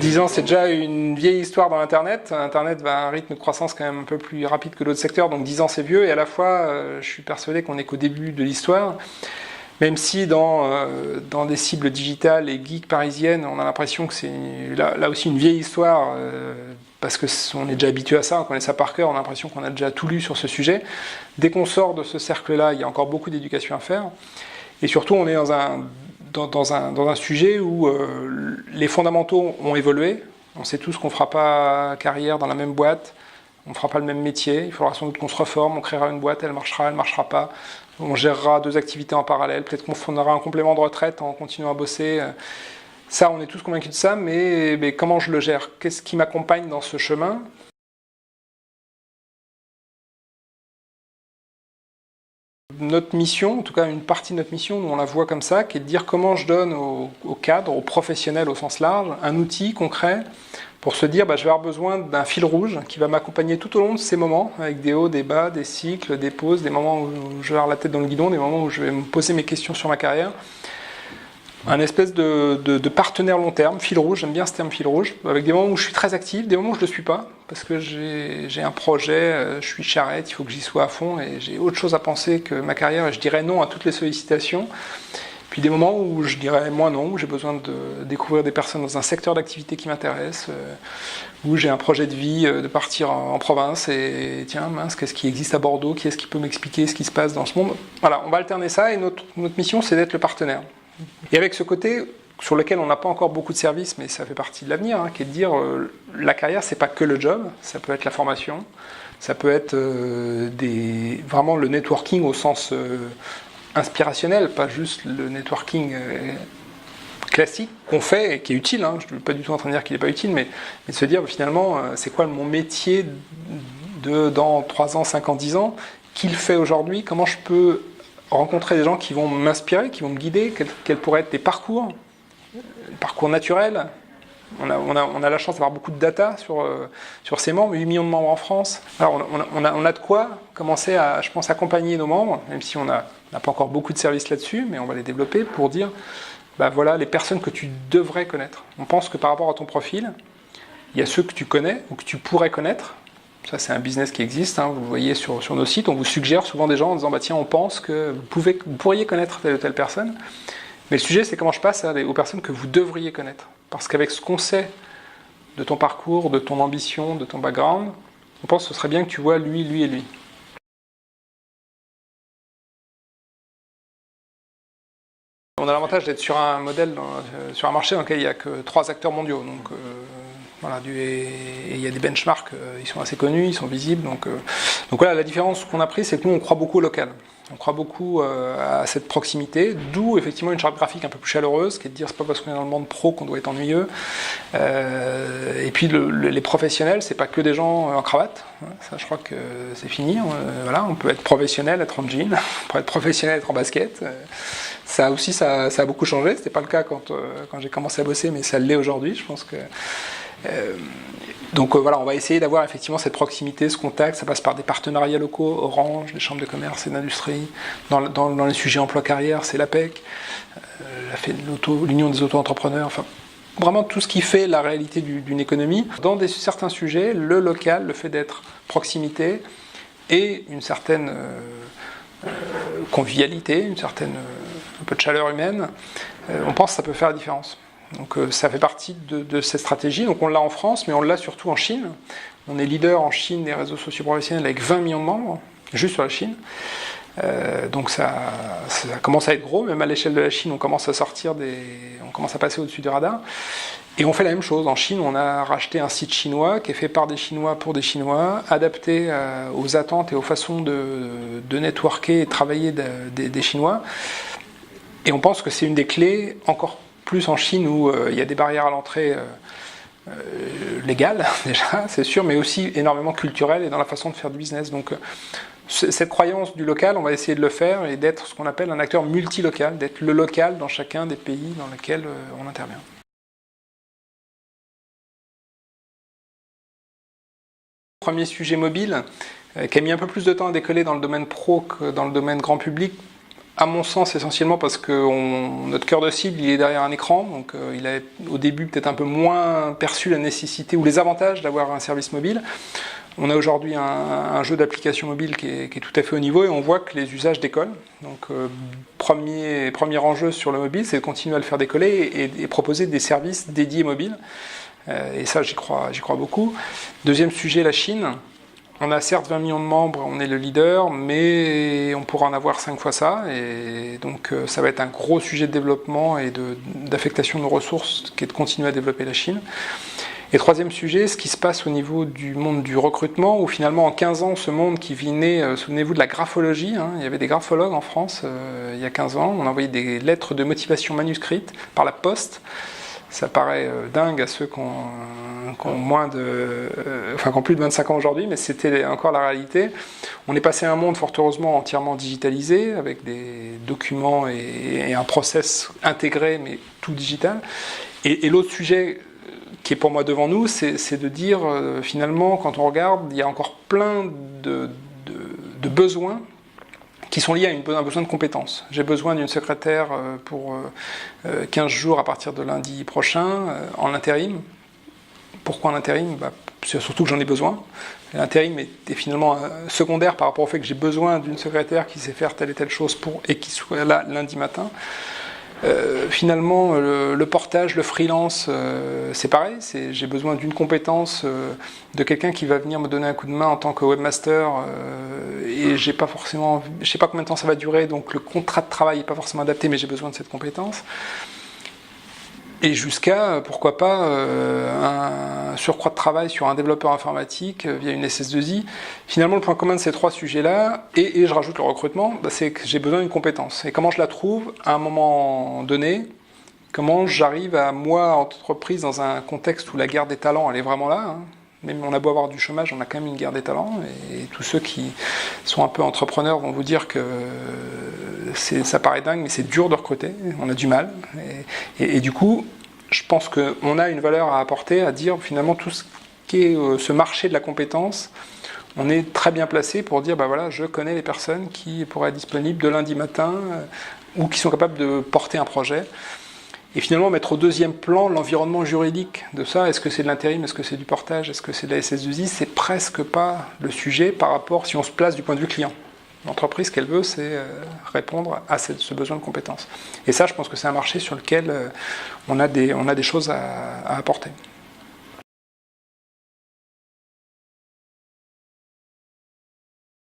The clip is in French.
10 ans, c'est déjà une vieille histoire dans Internet. Internet va à un rythme de croissance quand même un peu plus rapide que d'autres secteurs, donc 10 ans c'est vieux, et à la fois, je suis persuadé qu'on n'est qu'au début de l'histoire. Même si dans des cibles digitales et geeks parisiennes, on a l'impression que c'est là aussi une vieille histoire, parce qu'on est déjà habitué à ça, on connaît ça par cœur, on a l'impression qu'on a déjà tout lu sur ce sujet. Dès qu'on sort de ce cercle-là, il y a encore beaucoup d'éducation à faire. Et surtout, on est dans un sujet où les fondamentaux ont évolué. On sait tous qu'on ne fera pas carrière dans la même boîte, on ne fera pas le même métier, il faudra sans doute qu'on se reforme, on créera une boîte, elle marchera pas. On gérera 2 activités en parallèle, peut-être qu'on fera un complément de retraite en continuant à bosser. Ça, on est tous convaincus de ça, mais comment je le gère? Qu'est-ce qui m'accompagne dans ce chemin? Notre mission, en tout cas une partie de notre mission, nous on la voit comme ça, qui est de dire comment je donne aux cadres, aux professionnels au sens large, un outil concret pour se dire je vais avoir besoin d'un fil rouge qui va m'accompagner tout au long de ces moments, avec des hauts, des bas, des cycles, des pauses, des moments où je vais avoir la tête dans le guidon, des moments où je vais me poser mes questions sur ma carrière. Un espèce de partenaire long terme, fil rouge, j'aime bien ce terme fil rouge, avec des moments où je suis très actif, des moments où je ne le suis pas, parce que j'ai un projet, je suis charrette, il faut que j'y sois à fond, et j'ai autre chose à penser que ma carrière, et je dirais non à toutes les sollicitations. Puis des moments où je dirais moins non, où j'ai besoin de découvrir des personnes dans un secteur d'activité qui m'intéresse, où j'ai un projet de vie, de partir en province, et tiens, mince, qu'est-ce qui existe à Bordeaux, qui est-ce qui peut m'expliquer ce qui se passe dans ce monde? Voilà, on va alterner ça, et notre mission, c'est d'être le partenaire. Et avec ce côté sur lequel on n'a pas encore beaucoup de services, mais ça fait partie de l'avenir, qui est de dire la carrière, c'est pas que le job, ça peut être la formation, ça peut être vraiment le networking au sens inspirationnel, pas juste le networking classique qu'on fait et qui est utile. Je ne suis pas du tout en train de dire qu'il n'est pas utile, mais de se dire finalement, c'est quoi mon métier dans 3 ans, 5 ans, 10 ans, qu'il fait aujourd'hui, comment je peux rencontrer des gens qui vont m'inspirer, qui vont me guider, quels pourraient être des parcours naturels. On a la chance d'avoir beaucoup de data sur ces membres, 8 millions de membres en France. Alors on a de quoi commencer à, je pense, accompagner nos membres, même si on n'a pas encore beaucoup de services là-dessus, mais on va les développer pour dire, voilà les personnes que tu devrais connaître. On pense que par rapport à ton profil, il y a ceux que tu connais ou que tu pourrais connaître. Ça, c'est un business qui existe, vous le voyez sur nos sites, on vous suggère souvent des gens en disant tiens, on pense que vous pourriez connaître telle ou telle personne. Mais le sujet, c'est comment je passe aux personnes que vous devriez connaître. Parce qu'avec ce qu'on sait de ton parcours, de ton ambition, de ton background, on pense que ce serait bien que tu vois lui et lui. On a l'avantage d'être sur un modèle, sur un marché dans lequel il n'y a que 3 acteurs mondiaux. Donc, et il y a des benchmarks, ils sont assez connus, ils sont visibles. Donc voilà, la différence qu'on a prise, c'est que nous, on croit beaucoup au local. On croit beaucoup à cette proximité, d'où effectivement une charte graphique un peu plus chaleureuse, qui est de dire c'est pas parce qu'on est dans le monde pro qu'on doit être ennuyeux. Et puis les professionnels, c'est pas que des gens en cravate. Ça, je crois que c'est fini. On peut être professionnel, être en jean, on peut être professionnel, être en basket. Ça aussi, ça a beaucoup changé. C'était pas le cas quand j'ai commencé à bosser, mais ça l'est aujourd'hui. Je pense que donc on va essayer d'avoir effectivement cette proximité, ce contact. Ça passe par des partenariats locaux, Orange, les chambres de commerce et d'industrie. Dans les sujets emploi-carrière, c'est l'APEC, l'Union des auto-entrepreneurs. Enfin, vraiment tout ce qui fait la réalité d'une économie. Dans certains sujets, le local, le fait d'être proximité et une certaine convivialité, un peu de chaleur humaine, on pense que ça peut faire la différence. Donc ça fait partie de cette stratégie. Donc on l'a en France, mais on l'a surtout en Chine. On est leader en Chine des réseaux sociaux professionnels avec 20 millions de membres, juste sur la Chine. Donc ça commence à être gros, même à l'échelle de la Chine, on commence à passer au-dessus du radar. Et on fait la même chose. En Chine, on a racheté un site chinois qui est fait par des Chinois pour des Chinois, adapté aux attentes et aux façons de networker et travailler des Chinois. Et on pense que c'est une des clés, encore plus en Chine où il y a des barrières à l'entrée légales, déjà, c'est sûr, mais aussi énormément culturelles et dans la façon de faire du business. Donc cette croyance du local, on va essayer de le faire et d'être ce qu'on appelle un acteur multilocal, d'être le local dans chacun des pays dans lesquels on intervient. Premier sujet mobile, qui a mis un peu plus de temps à décoller dans le domaine pro que dans le domaine grand public, à mon sens, essentiellement parce que notre cœur de cible, il est derrière un écran, donc il a au début peut-être un peu moins perçu la nécessité ou les avantages d'avoir un service mobile. On a aujourd'hui un jeu d'application mobile qui est tout à fait au niveau et on voit que les usages décollent. Donc premier enjeu sur le mobile, c'est de continuer à le faire décoller et proposer des services dédiés mobiles. Et ça, j'y crois beaucoup. Deuxième sujet, la Chine. On a certes 20 millions de membres, on est le leader, mais on pourra en avoir 5 fois ça. Et donc ça va être un gros sujet de développement et d'affectation de nos ressources qui est de continuer à développer la Chine. Et troisième sujet, ce qui se passe au niveau du monde du recrutement, où finalement en 15 ans, ce monde qui venait, souvenez-vous de la graphologie, il y avait des graphologues en France il y a 15 ans, on envoyait des lettres de motivation manuscrites par la poste. Ça paraît dingue à ceux qui ont plus de 25 ans aujourd'hui, mais c'était encore la réalité. On est passé à un monde fort heureusement entièrement digitalisé, avec des documents et un process intégré, mais tout digital. Et l'autre sujet qui est pour moi devant nous, c'est de dire finalement, quand on regarde, il y a encore plein de besoins qui sont liés à un besoin de compétences. J'ai besoin d'une secrétaire pour 15 jours à partir de lundi prochain, en intérim. Pourquoi en intérim ? C'est surtout que j'en ai besoin. L'intérim est finalement secondaire par rapport au fait que j'ai besoin d'une secrétaire qui sait faire telle et telle chose et qui soit là lundi matin. Finalement, le portage, le freelance, c'est pareil. J'ai besoin d'une compétence de quelqu'un qui va venir me donner un coup de main en tant que webmaster et je sais pas combien de temps ça va durer, donc le contrat de travail n'est pas forcément adapté, mais j'ai besoin de cette compétence. Et jusqu'à, pourquoi pas, un surcroît de travail sur un développeur informatique via une SS2I. Finalement, le point commun de ces trois sujets-là, et je rajoute le recrutement, c'est que j'ai besoin d'une compétence. Et comment je la trouve à un moment donné ? Comment j'arrive à, moi, entreprise, dans un contexte où la guerre des talents, elle est vraiment là. Même on a beau avoir du chômage, on a quand même une guerre des talents. Et tous ceux qui sont un peu entrepreneurs vont vous dire que ça paraît dingue, mais c'est dur de recruter, on a du mal. Et du coup, je pense qu'on a une valeur à apporter, à dire finalement tout ce qui est ce marché de la compétence, on est très bien placé pour dire, voilà, je connais les personnes qui pourraient être disponibles de lundi matin ou qui sont capables de porter un projet. Et finalement, mettre au deuxième plan l'environnement juridique de ça. Est-ce que c'est de l'intérim ? Est-ce que c'est du portage ? Est-ce que c'est de la SS2I ? C'est presque pas le sujet par rapport, si on se place du point de vue client. L'entreprise, ce qu'elle veut, c'est répondre à ce besoin de compétences. Et ça, je pense que c'est un marché sur lequel on a des choses à apporter.